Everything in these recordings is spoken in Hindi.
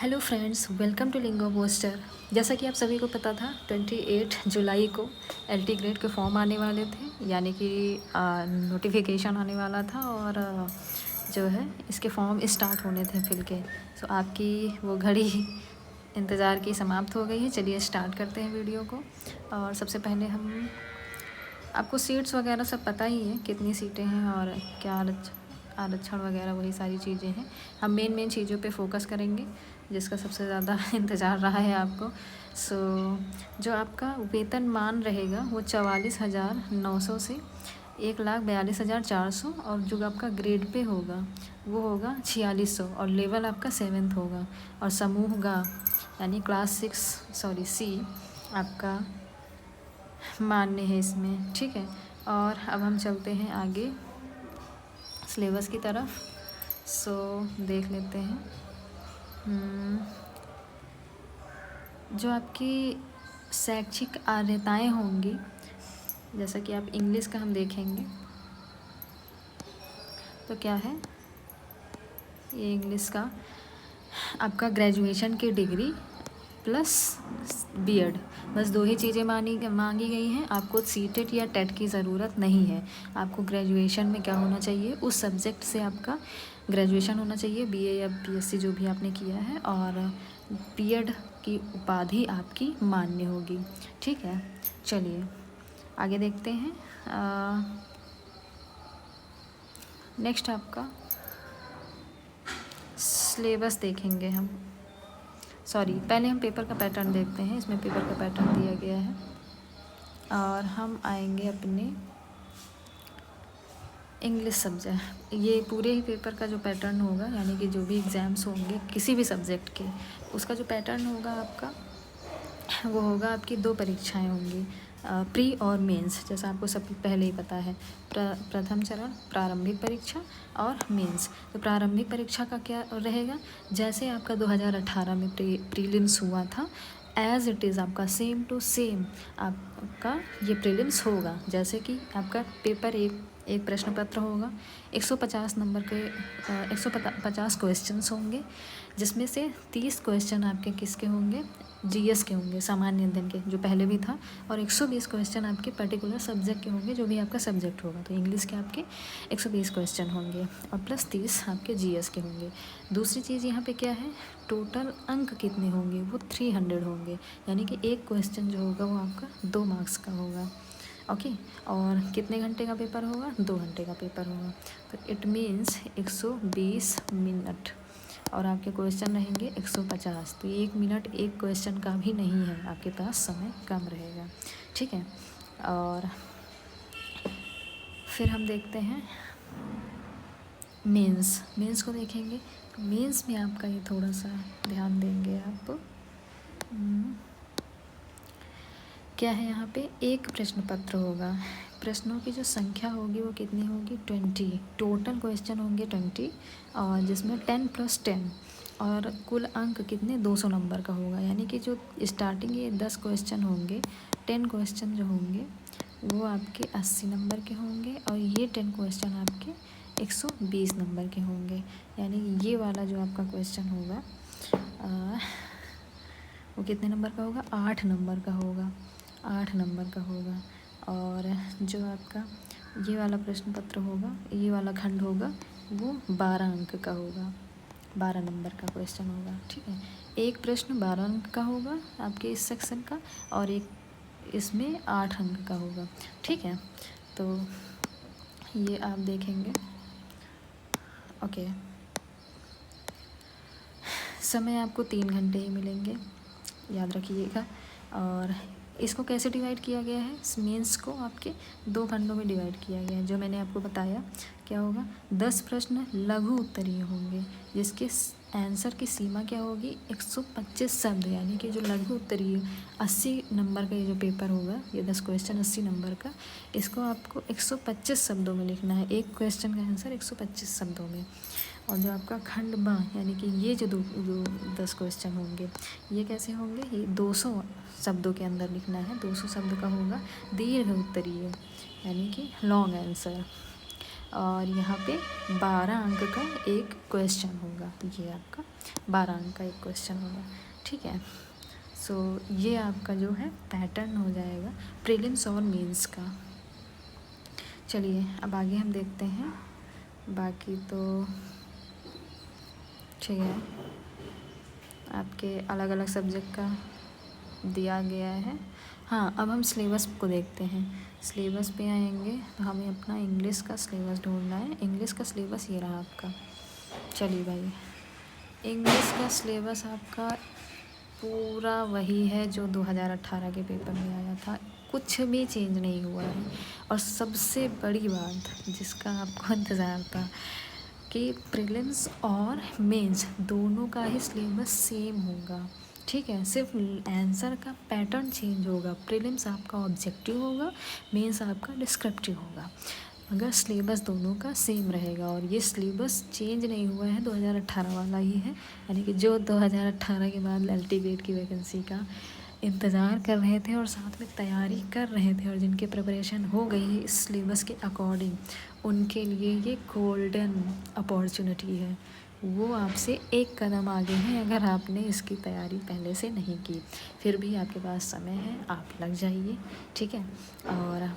Hello friends, welcome to Lingo Poster. जैसा कि आप सभी को पता था 28 जुलाई को एलटी ग्रेड के फॉर्म आने वाले थे, यानी कि नोटिफिकेशन आने वाला था और जो है इसके फॉर्म स्टार्ट होने थे फिल के। सो आपकी वो घड़ी इंतज़ार की समाप्त हो गई है। चलिए स्टार्ट करते हैं वीडियो को। और सबसे पहले हम आपको सीट्स वगैरह सब पता ही है, कितनी सीटें हैं और क्या आरक्षण वगैरह वही सारी चीज़ें हैं। हम मेन चीज़ों पे फोकस करेंगे जिसका सबसे ज़्यादा इंतज़ार रहा है आपको। जो आपका वेतनमान रहेगा वो 44,900 से 1,42,400 और जो आपका ग्रेड पे होगा वो होगा 4600 और लेवल आपका 7th होगा। और समूह गा यानी क्लास 6 सी आपका मान्य है इसमें, ठीक है। और अब हम चलते हैं आगे सिलेबस की तरफ। देख लेते हैं जो आपकी शैक्षिक अर्हताएँ होंगी, जैसा कि आप इंग्लिश का हम देखेंगे तो क्या है ये इंग्लिश का आपका ग्रेजुएशन की डिग्री प्लस बीएड, बस दो ही चीज़ें मांगी गई हैं। आपको सीटेट या टेट की ज़रूरत नहीं है। आपको ग्रेजुएशन में क्या होना चाहिए, उस सब्जेक्ट से आपका ग्रेजुएशन होना चाहिए, बीए या बीएससी जो भी आपने किया है, और बीएड की उपाधि आपकी मान्य होगी, ठीक है। चलिए आगे देखते हैं। नेक्स्ट आपका सिलेबस देखेंगे हम। पहले हम पेपर का पैटर्न देखते हैं। इसमें पेपर का पैटर्न दिया गया है और हम आएंगे अपने इंग्लिश सब्जेक्ट। ये पूरे ही पेपर का जो पैटर्न होगा, यानी कि जो भी एग्ज़ाम्स होंगे किसी भी सब्जेक्ट के, उसका जो पैटर्न होगा आपका वो होगा, आपकी दो परीक्षाएं होंगी, प्री और मेंस। जैसा आपको सब पहले ही पता है, प्रथम चरण प्रारंभिक परीक्षा और मेंस। तो प्रारंभिक परीक्षा का क्या रहेगा, जैसे आपका 2018 में प्रीलिम्स हुआ था, एज़ इट इज़ आपका सेम टू सेम आपका ये प्रीलिम्स होगा। जैसे कि आपका पेपर एक प्रश्न पत्र होगा, 150 नंबर के 150 क्वेश्चंस होंगे, जिसमें से 30 क्वेश्चन आपके किसके होंगे, जीएस के होंगे, सामान्य अध्ययन के, जो पहले भी था, और 120 क्वेश्चन आपके पर्टिकुलर सब्जेक्ट के होंगे, जो भी आपका सब्जेक्ट होगा। तो इंग्लिश के आपके 120 क्वेश्चन होंगे और प्लस 30 आपके जीएस के होंगे। दूसरी चीज़ यहाँ पे क्या है, टोटल अंक कितने होंगे, वो 300 होंगे, यानी कि एक क्वेश्चन जो होगा वो आपका 2 मार्क्स का होगा, ओके। और कितने घंटे का पेपर होगा, 2 घंटे का पेपर होगा। तो इट मीन्स 120 मिनट और आपके क्वेश्चन रहेंगे 150। तो 1 मिनट एक क्वेश्चन का भी नहीं है, आपके पास समय कम रहेगा, ठीक है। और फिर हम देखते हैं मेंस को देखेंगे। मेंस में आपका ये थोड़ा सा ध्यान देंगे आप। क्या है यहाँ पे, एक प्रश्न पत्र होगा, प्रश्नों की जो संख्या होगी वो कितनी होगी, 20। टोटल क्वेश्चन होंगे 20 और जिसमें 10 + 10 और कुल अंक कितने, 200 नंबर का होगा। यानी कि जो स्टार्टिंग ये 10 क्वेश्चन होंगे, 10 क्वेश्चन जो होंगे वो आपके 80 नंबर के होंगे और ये 10 क्वेश्चन आपके 120 नंबर के होंगे। यानी ये वाला जो आपका क्वेश्चन होगा वो कितने नंबर का होगा, 8 नंबर का होगा, 8 नंबर का होगा। और जो आपका ये वाला प्रश्न पत्र होगा, ये वाला खंड होगा, वो 12 अंक का होगा, 12 नंबर का क्वेश्चन होगा, ठीक है। एक प्रश्न 12 अंक का होगा आपके इस सेक्शन का और एक इसमें 8 अंक का होगा, ठीक है। तो ये आप देखेंगे, ओके। समय आपको 3 घंटे ही मिलेंगे, याद रखिएगा। और इसको कैसे डिवाइड किया गया है, मेंस को आपके 2 खंडों में डिवाइड किया गया है, जो मैंने आपको बताया। क्या होगा, 10 प्रश्न लघु उत्तरीय होंगे, जिसके आंसर की सीमा क्या होगी, 125 शब्द। यानी कि जो लघु उत्तरीय 80 नंबर का ये जो पेपर होगा, ये 10 क्वेश्चन 80 नंबर का, इसको आपको 125 शब्दों में लिखना है। एक क्वेश्चन का आंसर 125 शब्दों में। और जो आपका खंड बा, यानी कि ये जो 10 क्वेश्चन होंगे, ये कैसे होंगे, ये 200 शब्दों के अंदर लिखना है। 200 शब्द का होगा दीर्घ उत्तरीय, यानी कि लॉन्ग आंसर। और यहाँ पे 12 अंक का एक क्वेश्चन होगा। ये आपका 12 अंक का एक क्वेश्चन होगा, ठीक है। सो ये आपका जो है पैटर्न हो जाएगा प्रीलिम्स और मेंस का। चलिए अब आगे हम देखते हैं, बाकी तो ठीक है। आपके अलग अलग सब्जेक्ट का दिया गया है। हाँ, अब हम सिलेबस को देखते हैं। सिलेबस पे आएंगे तो हमें अपना इंग्लिश का सिलेबस ढूंढना है। इंग्लिश का सिलेबस ये रहा आपका। चलिए भाई, इंग्लिश का सिलेबस आपका पूरा वही है जो 2018 के पेपर में आया था, कुछ भी चेंज नहीं हुआ है। और सबसे बड़ी बात जिसका आपको इंतज़ार था कि प्रीलिम्स और मेंस दोनों का ही सिलेबस सेम होगा, ठीक है। सिर्फ आंसर का पैटर्न चेंज होगा। प्रीलिम्स आपका ऑब्जेक्टिव होगा, मेंस आपका डिस्क्रिप्टिव होगा, मगर सिलेबस दोनों का सेम रहेगा। और ये सिलेबस चेंज नहीं हुआ है, 2018 वाला ही है। यानी कि जो 2018 के बाद एलटी ग्रेड की वैकेंसी का इंतज़ार कर रहे थे और साथ में तैयारी कर रहे थे और जिनके प्रिपरेशन हो गई है इस सिलेबस के अकॉर्डिंग, उनके लिए ये गोल्डन अपॉर्चुनिटी है। वो आपसे एक कदम आगे हैं अगर आपने इसकी तैयारी पहले से नहीं की। फिर भी आपके पास समय है, आप लग जाइए, ठीक है। और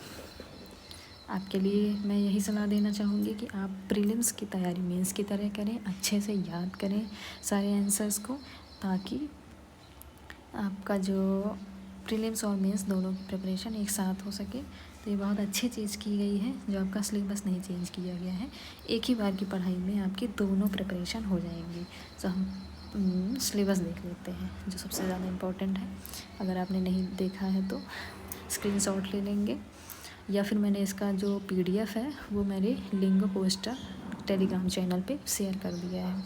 आपके लिए मैं यही सलाह देना चाहूँगी कि आप प्रीलिम्स की तैयारी मेंस की तरह करें, अच्छे से याद करें सारे आंसर्स को, ताकि आपका जो प्रीलिम्स और मेंस दोनों की प्रिपरेशन एक साथ हो सके। तो ये बहुत अच्छी चीज़ की गई है जो आपका सिलेबस नहीं चेंज किया गया है। एक ही बार की पढ़ाई में आपकी दोनों प्रिपरेशन हो जाएंगी। तो हम सिलेबस देख लेते हैं जो सबसे ज़्यादा इम्पोर्टेंट है। अगर आपने नहीं देखा है तो स्क्रीनशॉट ले लेंगे, या फिर मैंने इसका जो PDF है वो मेरे लिंगो पोस्टर टेलीग्राम चैनल पे शेयर कर दिया है।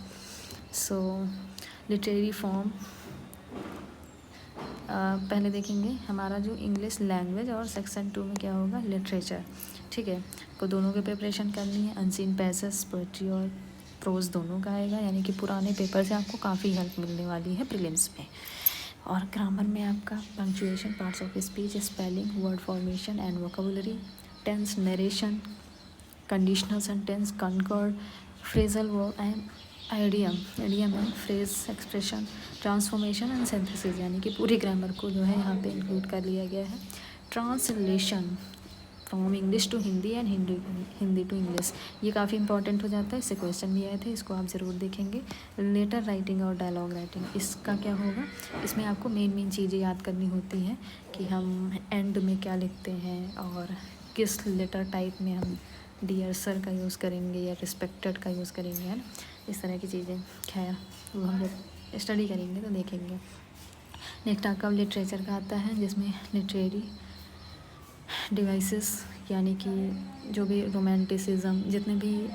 सो लिटरेरी फॉर्म पहले देखेंगे हमारा जो इंग्लिश लैंग्वेज और सेक्शन 2 में क्या होगा, लिटरेचर, ठीक है। को दोनों की प्रिपरेशन करनी है। अनसीन पैसेज, पोइट्री और प्रोज दोनों का आएगा, यानी कि पुराने पेपर से आपको काफ़ी हेल्प मिलने वाली है प्रीलिम्स में। और ग्रामर में आपका punctuation, parts of speech, spelling, word formation and vocabulary, tense, narration, conditional sentence, concord, phrasal verb and idiom and phrase, expression, transformation and synthesis, यानी कि पूरी ग्रामर को जो है यहाँ पे इंक्लूड कर लिया गया है। Translation from English to Hindi and Hindi to English, ये काफ़ी इंपॉर्टेंट हो जाता है, इससे क्वेश्चन भी आए थे, इसको आप ज़रूर देखेंगे। लेटर राइटिंग और डायलॉग राइटिंग, इसका क्या होगा, इसमें आपको मेन चीज़ें याद करनी होती हैं कि हम एंड में क्या लिखते हैं और किस लेटर टाइप में हम डियर सर का यूज़ करेंगे या रिस्पेक्टेड का यूज़ करेंगे, है ना, इस तरह की चीज़ें। खैर वो हम जब स्टडी करेंगे तो देखेंगे। नेक्स्ट आपका लिटरेचर का आता है, जिसमें लिटरेरी डिवाइसेस, यानी कि जो भी रोमांटिसिज्म, जितने भी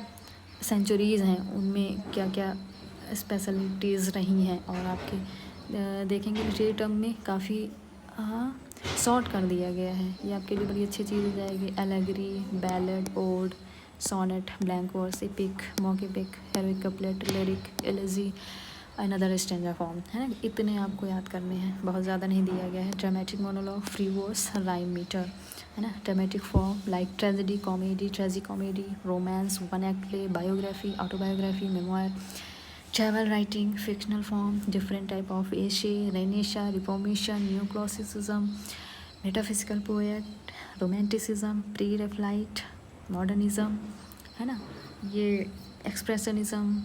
सेंचुरीज़ हैं उनमें क्या क्या स्पेशलिटीज़ रही हैं, और आपके देखेंगे लिटरेरी टर्म में काफ़ी शॉर्ट कर दिया गया है। ये आपके लिए बड़ी अच्छी चीज़ हो जाएगी। Allegory, ballad, ode, sonnet, blank verse, epic, mock epic, heroic couplet, lyric, elegy, another stanza form, है ना, इतने आपको याद करने हैं, बहुत ज़्यादा नहीं दिया गया है। Dramatic monologue, free verse, rhyme metre, है ना। Dramatic form like tragedy, comedy, tragicomedy, romance, one act play, biography, autobiography, memoir, travel writing, fictional form, different type of essay, renaissance, reformation, new classicism, metaphysical poet, romanticism, pre Raphaelite, modernism, है ना, ये एक्सप्रेशनिज्म,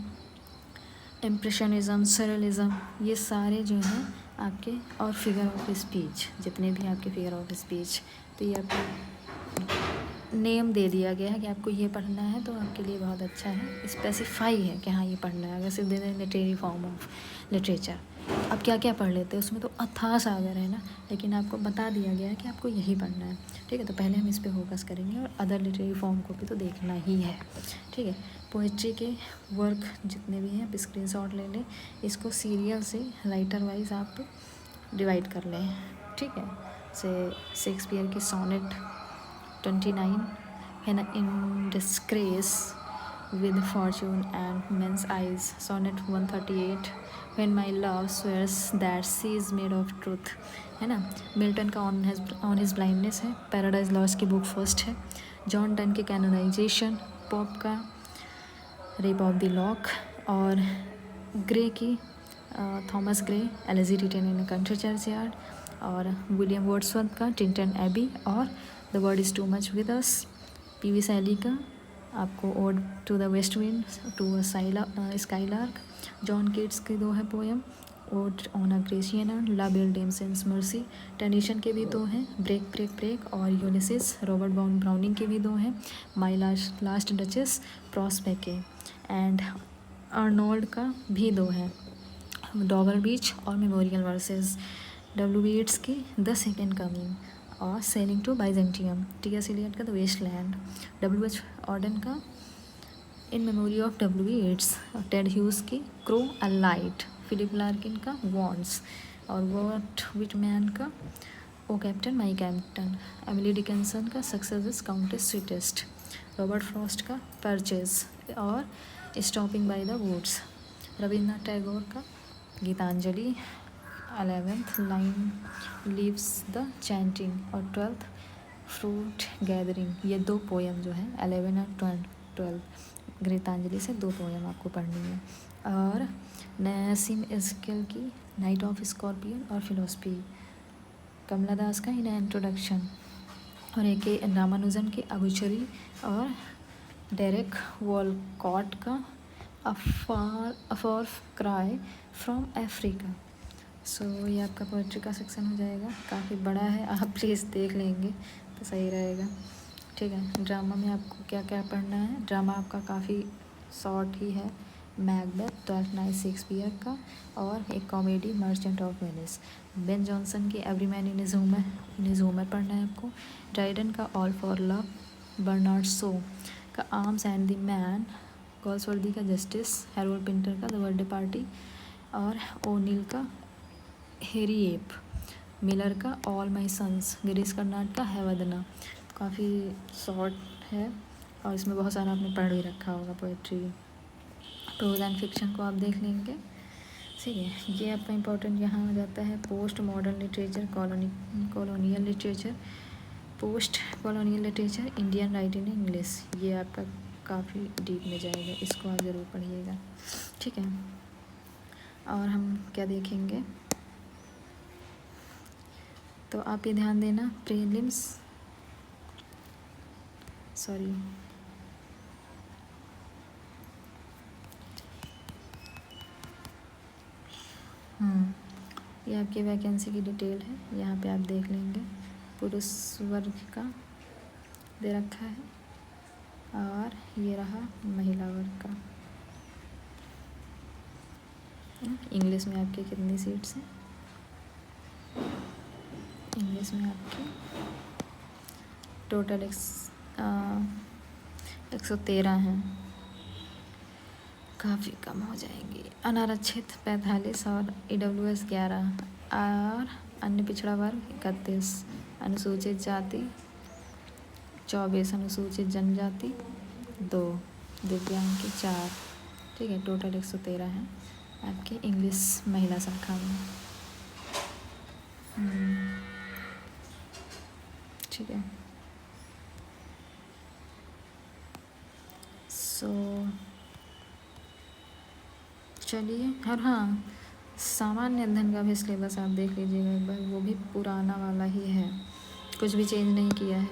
इम्प्रेशनिज्म, सरलिज्म, ये सारे जो हैं आपके, और फिगर ऑफ स्पीच, जितने भी आपके फिगर ऑफ स्पीच, तो ये आपको नेम दे दिया गया है कि आपको ये पढ़ना है, तो आपके लिए बहुत अच्छा है, स्पेसिफाई है कि हाँ ये पढ़ना है। अगर सिर्फ दे दें लिटरेरी फॉर्म ऑफ लिटरेचर, अब क्या क्या पढ़ लेते हैं, उसमें तो अथाह सागर है ना, लेकिन आपको बता दिया गया है कि आपको यही पढ़ना है, ठीक है। तो पहले हम इस पर फोकस करेंगे और अदर लिटरेरी फॉर्म को भी तो देखना ही है, ठीक है। पोइट्री के वर्क जितने भी हैं आप स्क्रीनशॉट ले लें, इसको सीरियल से राइटर वाइज आप डिवाइड कर लें, ठीक है। से शेक्सपियर की सोनेट 29 है ना, in disgrace with fortune and men's eyes, sonnet 138 when my love swears that she is made of truth, है ना। मिल्टन का ऑन हिज ब्लाइंडनेस है। पैराडाइज लॉस्ट की बुक फर्स्ट है। जॉन डन के कैनोनाइजेशन, पॉप का रेप ऑफ द लॉक, और ग्रे की Thomas Gray elegy written in country churchyard, और विलियम वर्ड्सवर्थ का टिंटन एबी और the world is too much with us, P B Shelley का आपको ode to the west wind, to a skylark, John Keats के 2 है poem, ode on a Grecian, la belle dame sans merci, Tennyson के भी 2 हैं, ब्रेक ब्रेक ब्रेक और यूनिसिस, रॉबर्ट ब्राउनिंग के भी 2 हैं, my last duchess, prospice, and Arnold का भी 2 हैं, डॉगर बीच और memorial verses, W B Yeats की द सेकेंड कमिंग और sailing to Byzantium, T S Eliot का the waste land, W H Auden का in memory of W B Yeats, Ted Hughes की crow alight, Philip Larkin का वॉन्ड्स, और वर्ट विटमैन का O captain my captain, Emily Dickinson का success is counted sweetest, Robert Frost का परचेज और stopping by the woods, Rabindranath Tagore का Gitanjali, 11th line leaves the chanting, और 12th फ्रूट गैदरिंग। ये 2 पोएम जो है 11 और 12 गीतांजलि से 2 पोएम आपको पढ़नी है। और नसीम इज़किल की नाइट ऑफ स्कॉर्पियन और फिलोसफी, कमला दास का इन इंट्रोडक्शन, और एक रामानुजन के अबुचरी, और डेरेक वॉलकॉट का अफॉर क्राई फ्रॉम अफ्रीका। सो ये आपका पोइट्री का सेक्शन हो जाएगा, काफ़ी बड़ा है, आप प्लीज़ देख लेंगे तो सही रहेगा। ठीक है, ड्रामा में आपको क्या क्या पढ़ना है, ड्रामा आपका काफ़ी शॉर्ट ही है, मैकबेथ, ट्वेल्थ नाइट शेक्सपियर का, और एक comedy merchant of Venice, Ben Jonson की every man in his humour पढ़ना है आपको, ड्राइडन का all for love, Bernard Shaw का arms and the man, Galsworthy का जस्टिस, हैरोल्ड पिंटर का द बर्थडे पार्टी, और ओनील का हेरिएप, मिलर का all my sons, Girish Karnad का हैवदना। काफ़ी शॉर्ट है और इसमें बहुत सारा आपने पढ़ भी रखा होगा पोइट्री। प्रोज एंड फिक्शन को आप देख लेंगे। ठीक है, ये आपका इम्पोर्टेंट यहाँ आ जाता है post modern literature, colonial literature, post colonial literature, Indian writing in English. ये आपका काफ़ी डीप में जाएगा, इसको आप ज़रूर पढ़िएगा। ठीक है, और हम क्या देखेंगे, तो आप ये ध्यान देना प्रीलिम्स, सॉरी ये आपकी वैकेंसी की डिटेल है, यहाँ पे आप देख लेंगे। पुरुष वर्ग का दे रखा है और ये रहा महिला वर्ग का। इंग्लिश में आपके कितनी सीट्स हैं, इंग्लिश में आपके टोटल 113 हैं, काफ़ी कम हो जाएंगी। अनारक्षित 45 और EWS 11 और अन्य पिछड़ा वर्ग 31, अनुसूचित जाति 24, अनुसूचित जनजाति 2, दिव्यांग के 4। ठीक है, टोटल 113 हैं आपके इंग्लिश महिला शाखा में। ठीक है, सो चलिए। और हाँ, सामान्य अध्ययन का भी सिलेबस आप देख लीजिएगा एक बार, वो भी पुराना वाला ही है, कुछ भी चेंज नहीं किया है,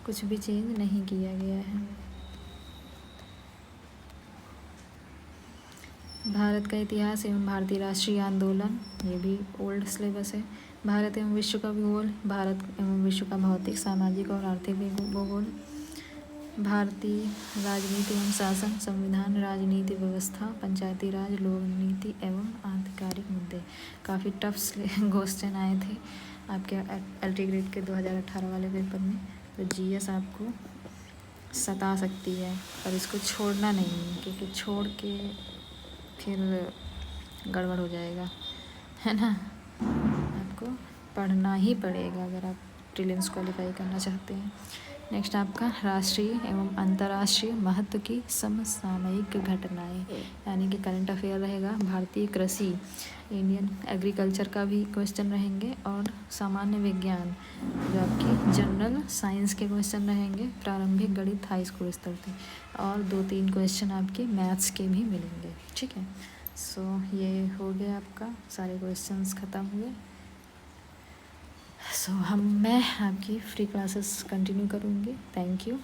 कुछ भी चेंज नहीं किया गया है। भारत का इतिहास एवं भारतीय राष्ट्रीय आंदोलन, ये भी ओल्ड सिलेबस है। भारत एवं विश्व का भूगोल, भारत एवं विश्व का भौतिक, सामाजिक और आर्थिक भूगोल, भारतीय राजनीति एवं शासन, संविधान, राजनीति व्यवस्था, पंचायती राज, लोक नीति एवं आधिकारिक मुद्दे। काफ़ी टफ क्वेश्चन आए थे आपके एलटी ग्रेड के 2018 वाले पेपर में, तो जीएस आपको सता सकती है, पर इसको छोड़ना नहीं है, क्योंकि छोड़ के फिर गड़बड़ हो जाएगा, है ना। आपको पढ़ना ही पड़ेगा अगर आप प्रीलिम्स क्वालिफाई करना चाहते हैं। नेक्स्ट आपका राष्ट्रीय एवं अंतर्राष्ट्रीय महत्व की समसामयिक घटनाएं, यानी कि करंट अफेयर रहेगा। भारतीय कृषि इंडियन एग्रीकल्चर का भी क्वेश्चन रहेंगे, और सामान्य विज्ञान जो आपकी जनरल साइंस के क्वेश्चन रहेंगे, प्रारंभिक गणित हाई स्कूल स्तर के, और 2-3 क्वेश्चन आपके मैथ्स के भी मिलेंगे। ठीक है, सो ये हो गया आपका, सारे क्वेश्चंस ख़त्म हुए। सो मैं आपकी फ्री क्लासेस कंटिन्यू करूँगी। Thank you.